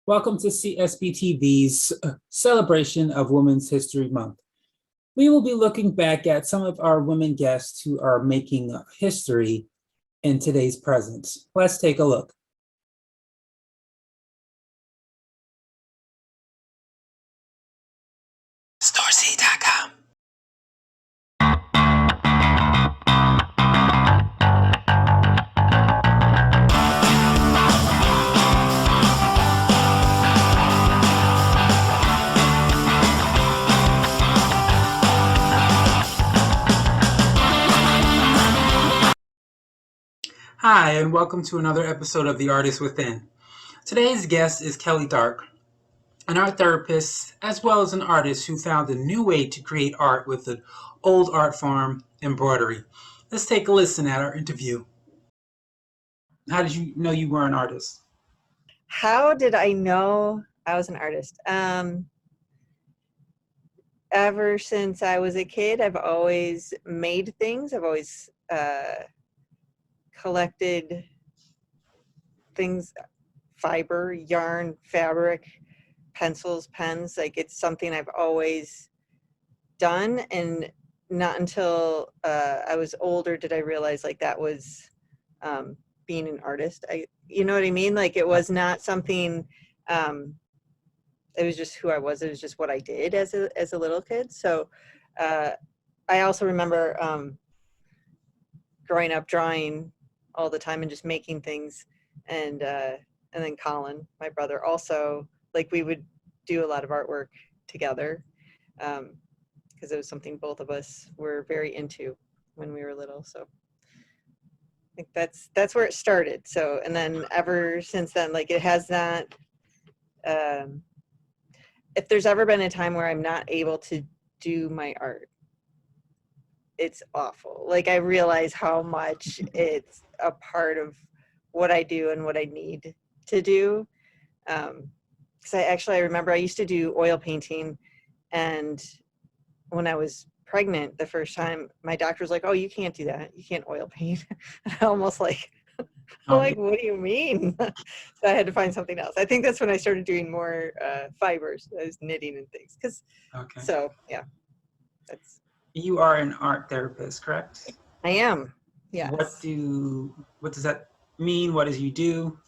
Welcome to CSB TV's celebration of Women's History Month. We will be looking back at some of our women guests who are making history in today's present. Let's take a look. Storesy.com. Hi, and welcome to another episode of The Artist Within. Today's guest is Kelly Darke, an art therapist as well as an artist who found a new way to create art with the old art form, embroidery. Let's take a listen at our interview. How did you know you were an artist? How did I know I was an artist? Ever since I was a kid, I've always made things. I've always collected things, fiber, yarn, fabric, pencils, pens. Like, it's something I've always done, and not until I was older did I realize like that was being an artist. You know what I mean? Like, it was not something, it was just who I was. It was just what I did as a little kid. So I also remember growing up drawing all the time and just making things. And then Colin, my brother, also, like, we would do a lot of artwork together because it was something both of us were very into when we were little. So I think that's where it started. So, and then ever since then, like, it has not, if there's ever been a time where I'm not able to do my art, it's awful. Like, I realize how much it's a part of what I do and what I need to do. Because I remember I used to do oil painting, and when I was pregnant the first time, my doctor was like, "Oh, you can't do that. You can't oil paint." I almost like, I'm like, what do you mean? So I had to find something else. I think that's when I started doing more fibers. I was knitting and things. Okay. So yeah, that's. You are an art therapist, correct? I am. Yes. What does that mean? What does you do?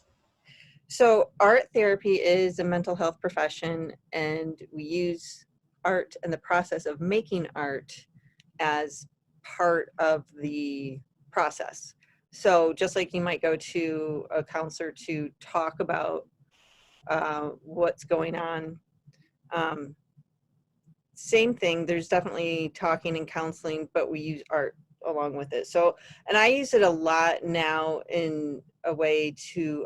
So art therapy is a mental health profession, and we use art and the process of making art as part of the process. So just like you might go to a counselor to talk about what's going on, same thing. There's definitely talking and counseling, but we use art along with it. So, and I use it a lot now in a way to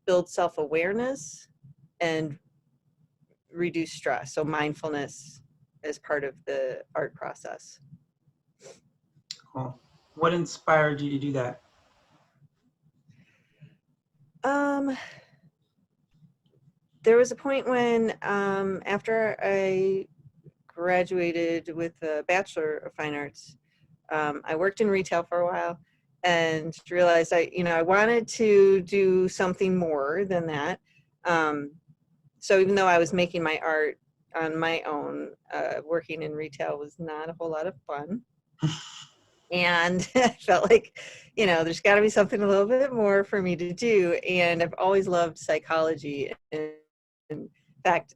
build self-awareness and reduce stress. So mindfulness is part of the art process. Cool. What inspired you to do that? There was a point when after I graduated with a Bachelor of Fine Arts, I worked in retail for a while and realized I wanted to do something more than that. So even though I was making my art on my own, working in retail was not a whole lot of fun. And I felt like, there's got to be something a little bit more for me to do. And I've always loved psychology. In fact,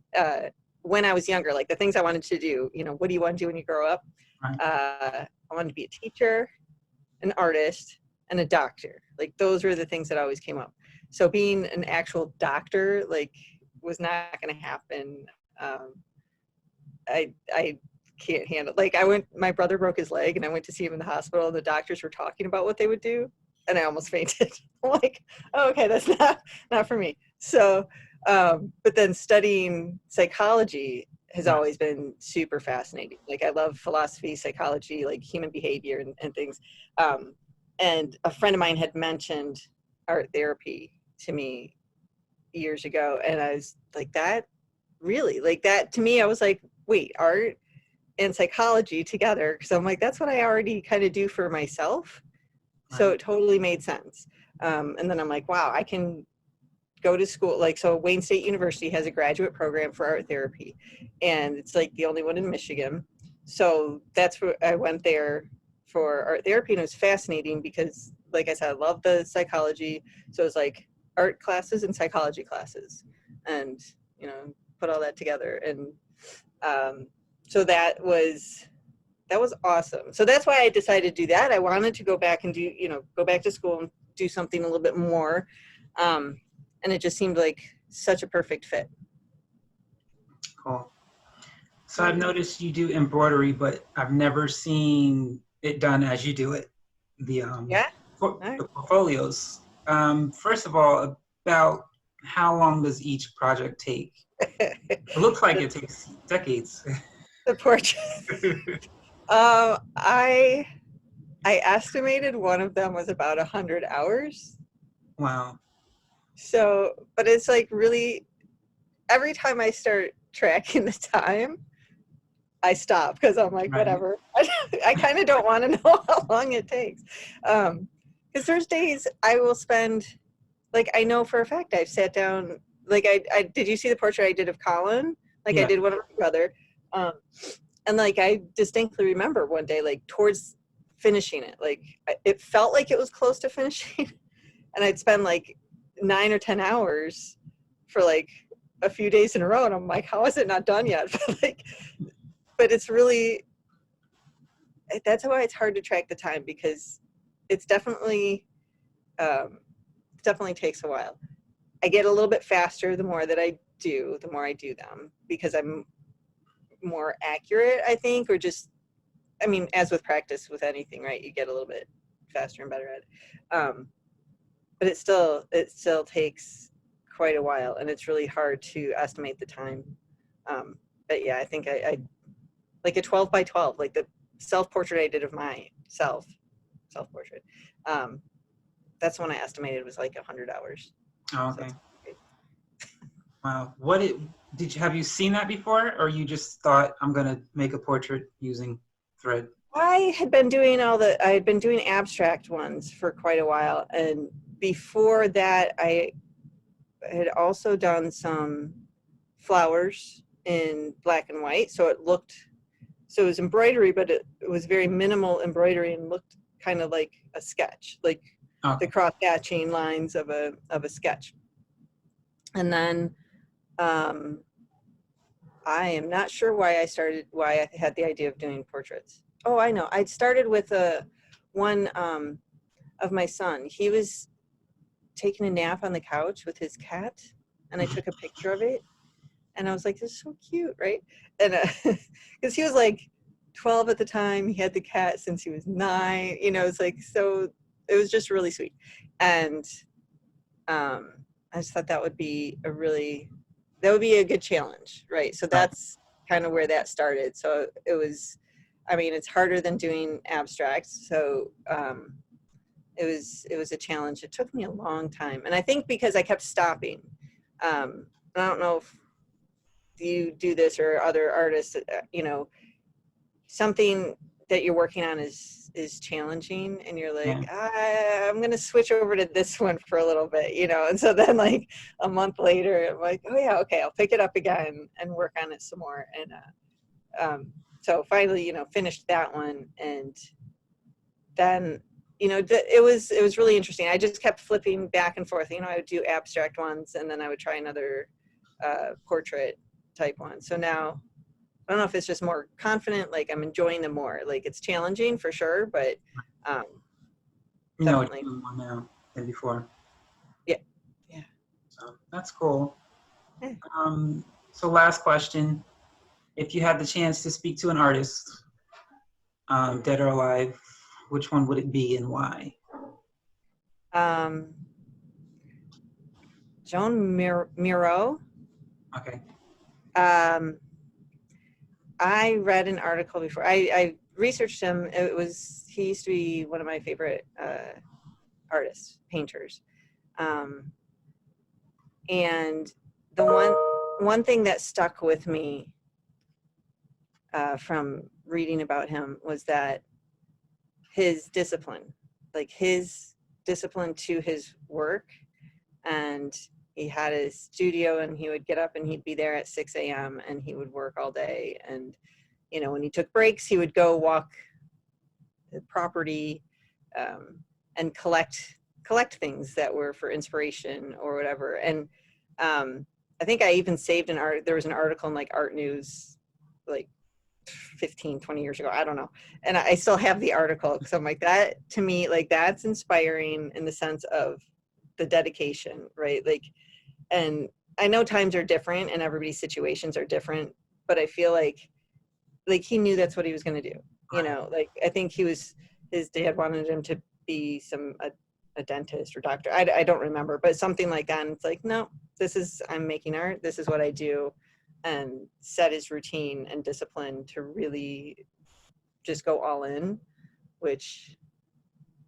when I was younger, like the things I wanted to do, what do you want to do when you grow up? Right. I wanted to be a teacher, an artist, and a doctor. Like, those were the things that always came up. So being an actual doctor, like, was not going to happen. I can't handle, like, my brother broke his leg and I went to see him in the hospital, and the doctors were talking about what they would do, and I almost fainted. I'm like, oh, okay, that's not for me. So, but then studying psychology has always been super fascinating. Like, I love philosophy, psychology, like human behavior and things. And a friend of mine had mentioned art therapy to me years ago, and I was like, that really, like, that to me, I was like, wait, art and psychology together? Because I'm like, that's what I already kind of do for myself. So it totally made sense. And then I'm like, wow, I can go to school. Like, so Wayne State University has a graduate program for art therapy, and it's like the only one in Michigan. So that's where I went there for art therapy, and it was fascinating because, like I said, I love the psychology. So it was like art classes and psychology classes, and put all that together. And so that was awesome. So that's why I decided to do that. I wanted to go back and go back to school and do something a little bit more. And it just seemed like such a perfect fit. Cool. So I've noticed you do embroidery, but I've never seen it done as you do it. The Yeah. the portfolios. First of all, about how long does each project take? It looks like it takes decades. The portrait. I estimated one of them was about 100 hours. Wow. So, but it's like really, every time I start tracking the time, I stop because I'm like, whatever. I kind of don't want to know how long it takes. Because there's days I will spend, like, I know for a fact I've sat down, like, I did you see the portrait I did of Colin? Like, Yeah. I did one of my brother. And like, I distinctly remember one day, like, towards finishing it, like, it felt like it was close to finishing. And I'd spend like 9 or 10 hours for like a few days in a row. And I'm like, how is it not done yet? But it's really, that's why it's hard to track the time, because it's definitely takes a while. I get a little bit faster the more I do them, because I'm more accurate, I think, or just, I mean, as with practice with anything, right? You get a little bit faster and better at it. But it still takes quite a while, and it's really hard to estimate the time. But yeah, I think I like a 12 by 12, like the self-portrait I did of my self-portrait. That's when I estimated was like 100 hours. Oh, okay. So wow. Have you seen that before, or you just thought, I'm gonna make a portrait using thread? I had been doing abstract ones for quite a while, and before that I had also done some flowers in black and white, so it was embroidery, but it was very minimal embroidery and looked kind of like a sketch, like the cross-hatching lines of a sketch. And then I am not sure why I had the idea of doing portraits. Oh, I know. I started with one of my son. He was taking a nap on the couch with his cat, and I took a picture of it, and I was like, this is so cute, right? And because he was like 12 at the time, he had the cat since he was 9, it's like, so it was just really sweet. And I just thought that would be a good challenge, right? So that's kind of where that started. So it was, I mean, it's harder than doing abstracts, so it was a challenge. It took me a long time, and I think because I kept stopping. I don't know if you do this or other artists, something that you're working on is challenging, and you're like, I'm gonna switch over to this one for a little bit, and so then like a month later I'm like, oh yeah, okay, I'll pick it up again and work on it some more. And so finally finished that one, and then it was really interesting. I just kept flipping back and forth. I would do abstract ones, and then I would try another portrait type one. So now I don't know if it's just more confident, like I'm enjoying them more. Like it's challenging for sure, but definitely more now than before. Yeah. So that's cool. Yeah. So last question: if you had the chance to speak to an artist, dead or alive, which one would it be and why? Joan Miro. Okay. I read an article before. I researched him. He used to be one of my favorite artists, painters. And the one thing that stuck with me from reading about him was that his discipline to his work, and he had his studio, and he would get up and he'd be there at 6 a.m. and he would work all day. And, you know, when he took breaks, he would go walk the property and collect things that were for inspiration or whatever. And I think I even saved there was an article in like Art News like 15, 20 years ago. I don't know. And I still have the article because I'm like, that to me, like, that's inspiring in the sense of the dedication, right? Like, and I know times are different and everybody's situations are different, but I feel like he knew that's what he was going to do. You know, like, I think his dad wanted him to be a dentist or doctor. I don't remember, but something like that. And it's like, no, I'm making art. This is what I do. And set his routine and discipline to really just go all in, which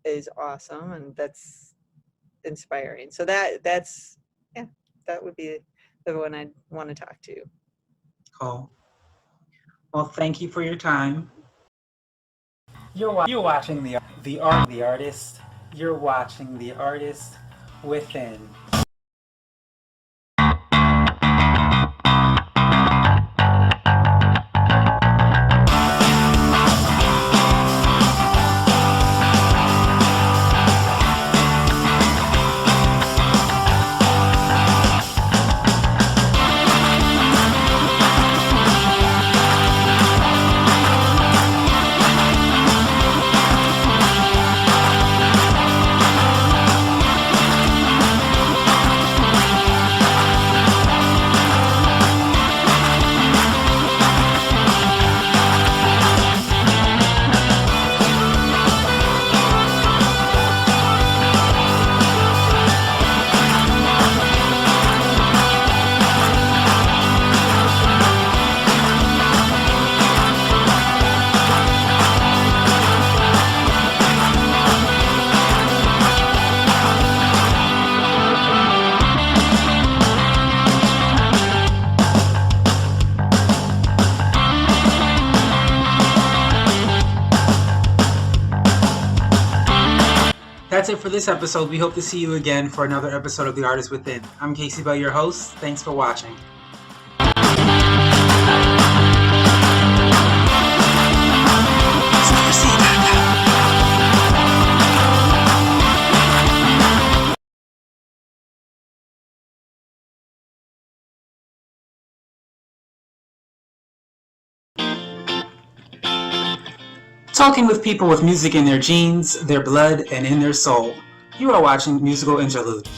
is awesome. And that's inspiring. So that's, yeah, that would be the one I'd want to talk to. Cool. Well, thank you for your time. You're watching the artist. You're watching the artist within. That's it for this episode. We hope to see you again for another episode of The Artist Within. I'm Casey Bell, your host. Thanks for watching. Talking with people with music in their genes, their blood, and in their soul. You are watching Musical Interlude.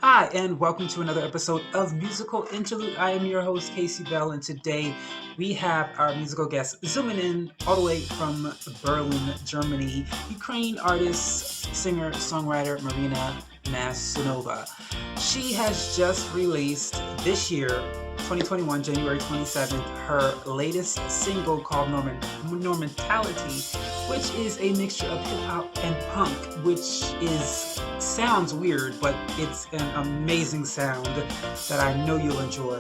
Hi, and welcome to another episode of Musical Interlude. I am your host, Casey Bell, and today we have our musical guest zooming in all the way from Berlin, Germany, Ukraine artist, singer, songwriter Marina Massanova. She has just released this year, 2021, January 27th, her latest single called Normentality, which is a mixture of hip-hop and punk, which sounds weird, but it's an amazing sound that I know you'll enjoy.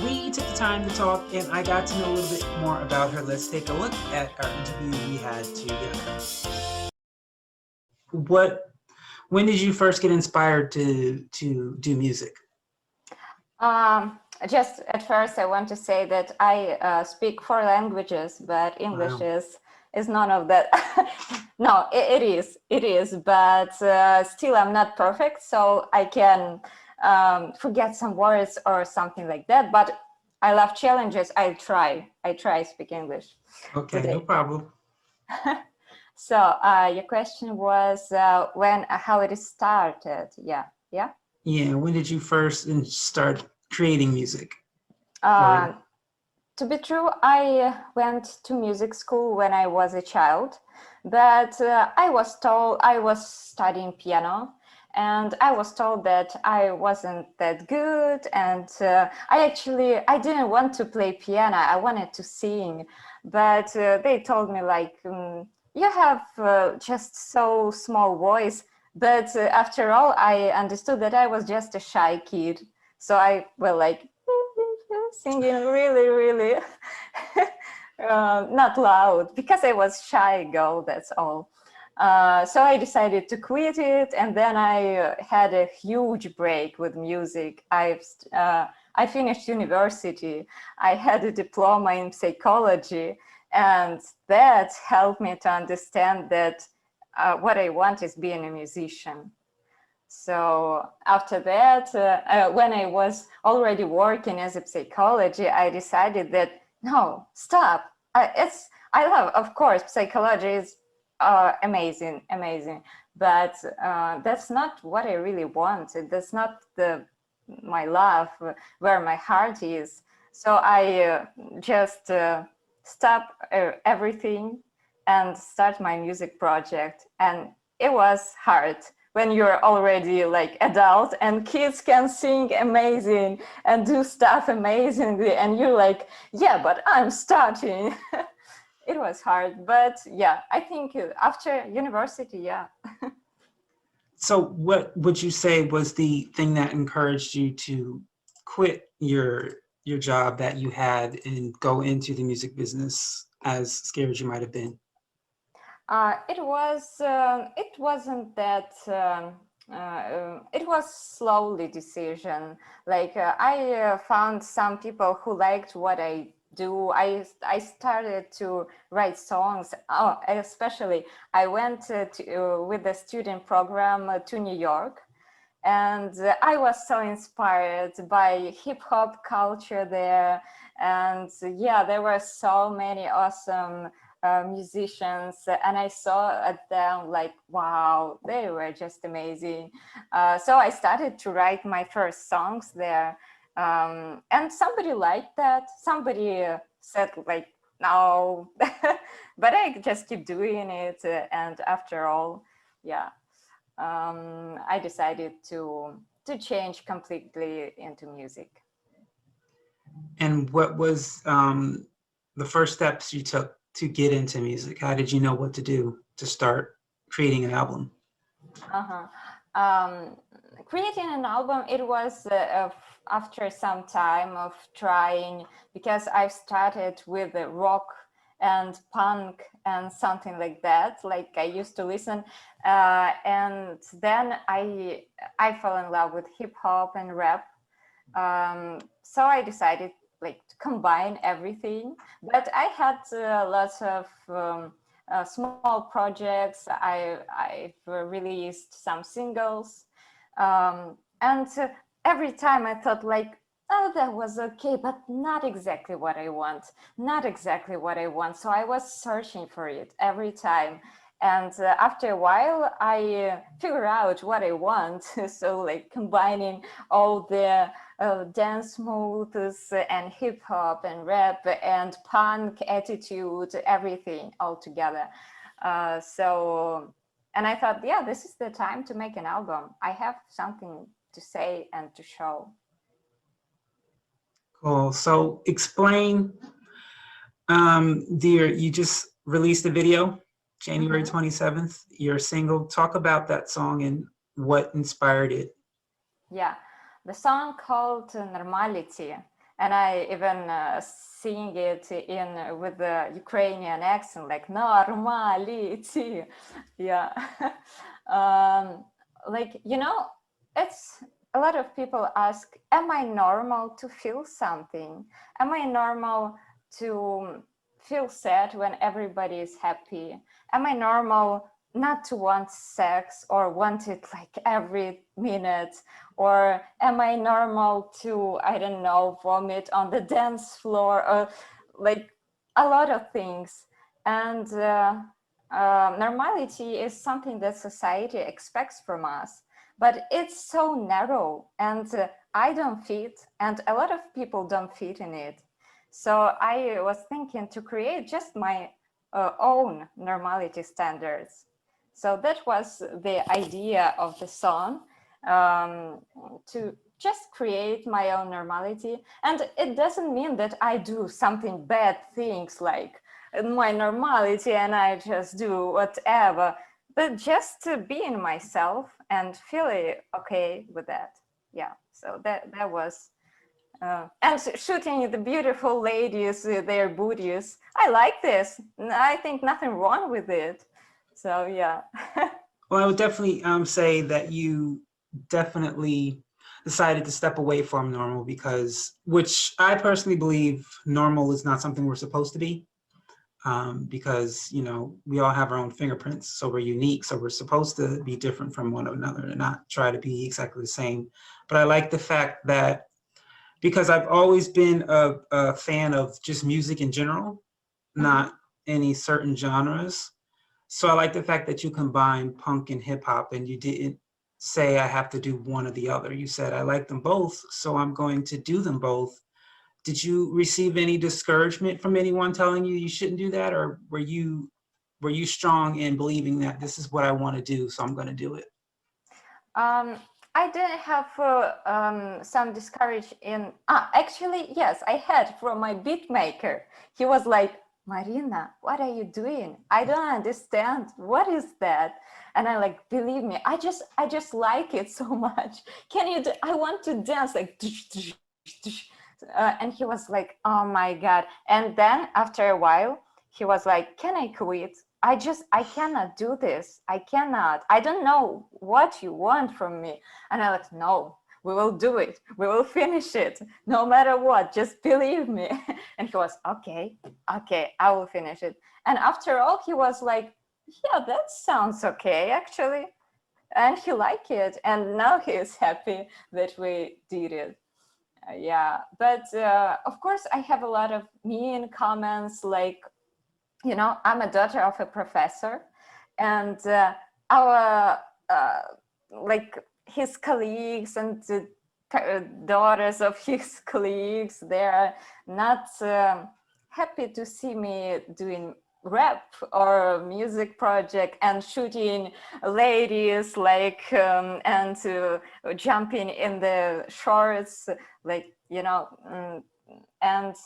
We took the time to talk, and I got to know a little bit more about her. Let's take a look at our interview we had together. When did you first get inspired to do music? Just at first, I want to say that I speak 4 languages, but English is none of that. No, it is, but still I'm not perfect, so I can forget some words or something like that. But I love challenges. I try speak English. Okay, today. No problem. So your question was how it started? Yeah. Yeah. When did you first start creating music? To be true, I went to music school when I was a child, but I was told I was studying piano, and I was told that I wasn't that good, and I didn't want to play piano. I wanted to sing, but they told me like, you have just so small voice. But after all, I understood that I was just a shy kid. So I singing really not loud because I was shy girl, that's all. So I decided to quit it, and then I had a huge break with music. I finished university. I had a diploma in psychology, and that helped me to understand that what I want is being a musician. So after that, when I was already working as a psychology, I decided that no, stop. I love, of course, psychology is amazing, amazing, but that's not what I really want. That's not my love, where my heart is. So I just stop everything and start my music project, and it was hard when you're already like adult and kids can sing amazing and do stuff amazingly, and you're like, yeah, but I'm starting. It was hard, but yeah, I think after university, yeah. So what would you say was the thing that encouraged you to quit your job that you had and go into the music business, as scared as you might have been? It wasn't that it was slowly decision. Like I found some people who liked what I do. I started to write songs. Oh, especially I went with the student program to New York, and I was so inspired by hip hop culture there. And yeah, there were so many awesome musicians, and I saw at them like, wow, they were just amazing. So I started to write my first songs there, and somebody liked that. Somebody said like, no, but I just keep doing it, and after all, yeah, I decided to change completely into music. And what was the first steps you took to get into music? How did you know what to do to start creating an album? Uh-huh. Um, Creating an album, it was after some time of trying, because I started with rock and punk and something like that. Like I used to listen, and then I fell in love with hip hop and rap. So I decided like to combine everything, but I had lots of small projects. I've released some singles, and every time I thought like, oh, that was okay, but not exactly what I want, not exactly what I want. So I was searching for it every time. And after a while, I figure out what I want. So like combining all the dance moves and hip hop and rap and punk attitude, everything all together. And I thought, yeah, this is the time to make an album. I have something to say and to show. Cool. So explain, dear, you just released a video, January 27th, your single. Talk about that song and what inspired it. Yeah, the song called Normality, and I even sing it in with the Ukrainian accent, like Normality. Yeah. Like, you know, it's a lot of people ask, am I normal to feel something? Am I normal to feel sad when everybody is happy? Am I normal not to want sex or want it like every minute? Or am I normal to, I don't know, vomit on the dance floor, or like a lot of things? And normality is something that society expects from us, but it's so narrow, and I don't fit, and a lot of people don't fit in it. So I was thinking to create just my own normality standards. So that was the idea of the song, to just create my own normality. And it doesn't mean that I do something bad things like my normality and I just do whatever, but just to be in myself and feel okay with that. Yeah, so that was and shooting the beautiful ladies with their booties. I like this. I think nothing wrong with it. So yeah. Well, I would definitely say that you definitely decided to step away from normal because, which I personally believe normal is not something we're supposed to be. Because we all have our own fingerprints, so we're unique, so we're supposed to be different from one another and not try to be exactly the same. But I like the fact that, because I've always been a fan of just music in general, not any certain genres. So I like the fact that you combine punk and hip hop and you didn't say I have to do one or the other. You said I like them both, so I'm going to do them both. Did you receive any discouragement from anyone telling you you shouldn't do that, or were you strong in believing that this is what I want to do, so I'm going to do it? Um, I didn't have some discourage in. Actually, yes, I had from my beat maker. He was like, Marina, what are you doing? I don't understand. What is that? And I like, believe me, I just like it so much. Can you do? I want to dance like. And he was like, oh my God. And then after a while, he was like, can I quit? I cannot do this. I cannot. I don't know what you want from me. And I like, no, we will do it. We will finish it. No matter what, just believe me. And he was, okay, I will finish it. And after all, he was like, yeah, that sounds okay, actually. And he liked it. And now he is happy that we did it. Yeah, but of course, I have a lot of mean comments like, I'm a daughter of a professor, and our like his colleagues and the daughters of his colleagues, they are not happy to see me doing rap or music project and shooting ladies like and jumping in the shorts, like and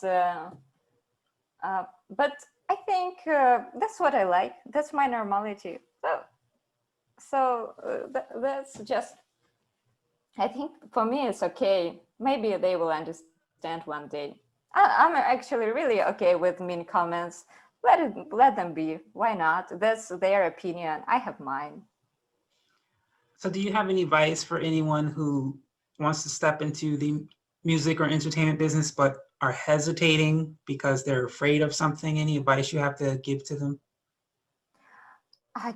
but I think that's what I like. That's my normality. So that's just. I think for me it's okay. Maybe they will understand one day. I'm actually really okay with mean comments. Let them be. Why not? That's their opinion. I have mine. So do you have any advice for anyone who wants to step into the music or entertainment business but are hesitating because they're afraid of something? Any advice you have to give to them?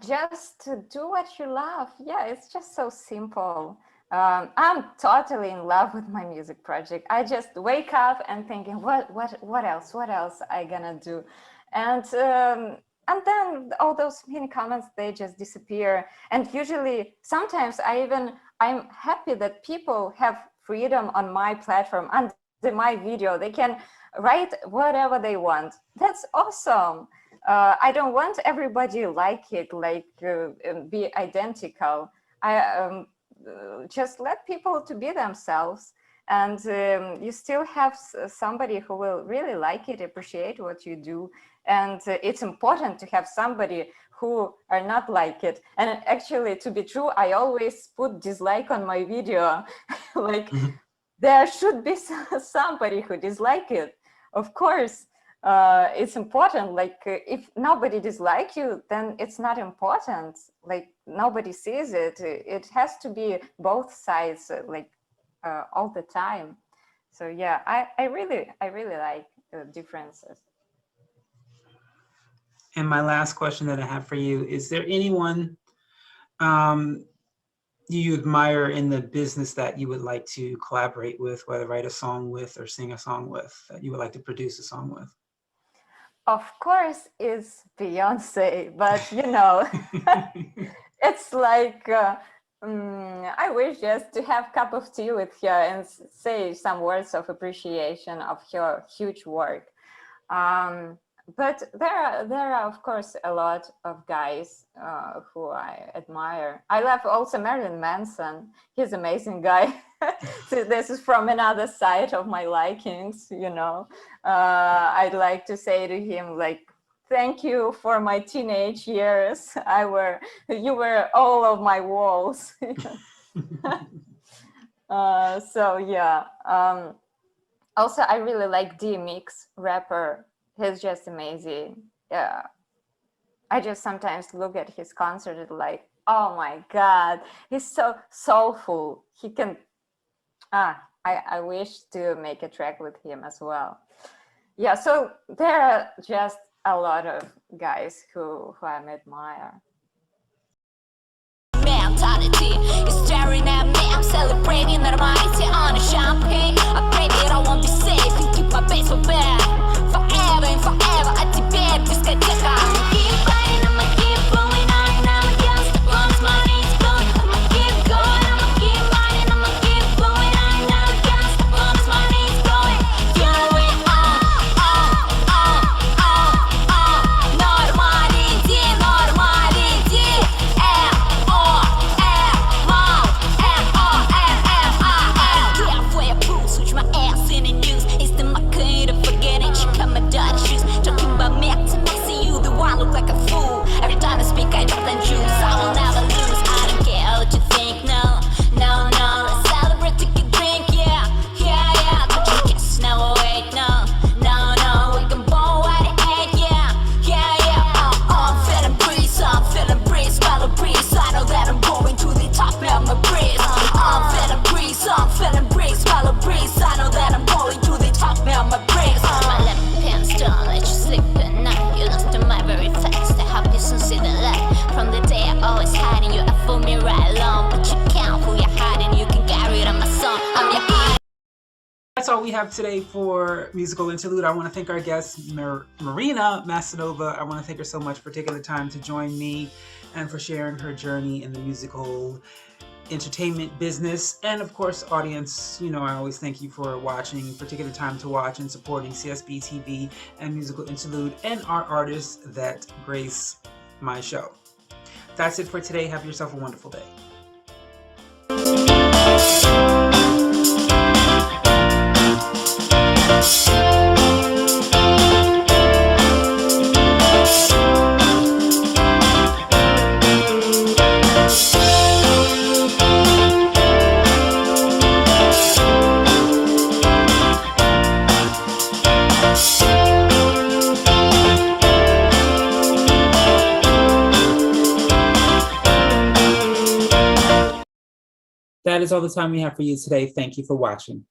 Just do what you love. Yeah, it's just so simple. I'm totally in love with my music project. I just wake up and thinking, what else? What else I gonna do? And then all those mean comments, they just disappear. And usually, sometimes I'm happy that people have freedom on my platform and my video. They can write whatever they want. That's awesome. I don't want everybody like it, like be identical. I just let people to be themselves, and you still have somebody who will really like it, appreciate what you do. And it's important to have somebody who are not like it. And actually, to be true, I always put dislike on my video. Like there should be somebody who dislike it, of course. It's important. Like if nobody dislike you, then it's not important. Like nobody sees it. It has to be both sides, like all the time. So yeah, I really like the differences. And my last question that I have for you, is there anyone you admire in the business that you would like to collaborate with, whether write a song with or sing a song with, that you would like to produce a song with? Of course, it's Beyonce, but it's like I wish just to have a cup of tea with her and say some words of appreciation of her huge work. But there are of course a lot of guys who I admire. I love also Marilyn Manson. He's an amazing guy. So this is from another side of my likings. I'd like to say to him like, thank you for my teenage years. You were all of my walls. So yeah. Also, I really like DMX, rapper. He's just amazing. Yeah. I just sometimes look at his concert and like, oh my God, he's so soulful. He can, I wish to make a track with him as well. Yeah, so there are just a lot of guys who I admire. Mentality is staring at me. I'm celebrating normality on a champagne. I pray that I won't be safe and keep my base for bad. Forever and forever, I debate this discoteca. Keep fighting, I'ma keep going on and on against the bombs. My name's going, I'ma keep going, I'ma keep fighting, I'ma keep going on and on against the bombs. My name's going, yeah, we normality, normality, Careful, pull, switch my ass in the news. It's the my kind of forgetting. She cut my dirty shoes. Talking about me, acting like see you, the one look like a fool. Every time I speak, I drop and juice. I will never lose. I don't care what you think, no, no, no. Let's celebrate, take a drink, yeah, yeah, yeah. Touch your kiss, no, wait, no, no, no. We can bowl at the egg, yeah, yeah, yeah. I'm feeling breeze, follow breeze. I know that I'm going to the top of my breeze. I'm feeling breeze, follow breeze. I know that I'm going to the top of my breeze. My left pants don't let you sleep at night. You lost to my very fast. I hope you soon see the light. From the day I always hiding you, I fool me right along. But you can't fool your hiding. You can get rid of my song. I'm your eye. That's all we have today for Musical Interlude. I want to thank our guest, Marina Massanova. I want to thank her so much for taking the time to join me and for sharing her journey in the musical entertainment business. And of course, audience, you know, I always thank you for watching, for taking the time to watch and supporting CSB TV and Musical Interlude and our artists that grace my show. That's it for today. Have yourself a wonderful day. That is all the time we have for you today. Thank you for watching.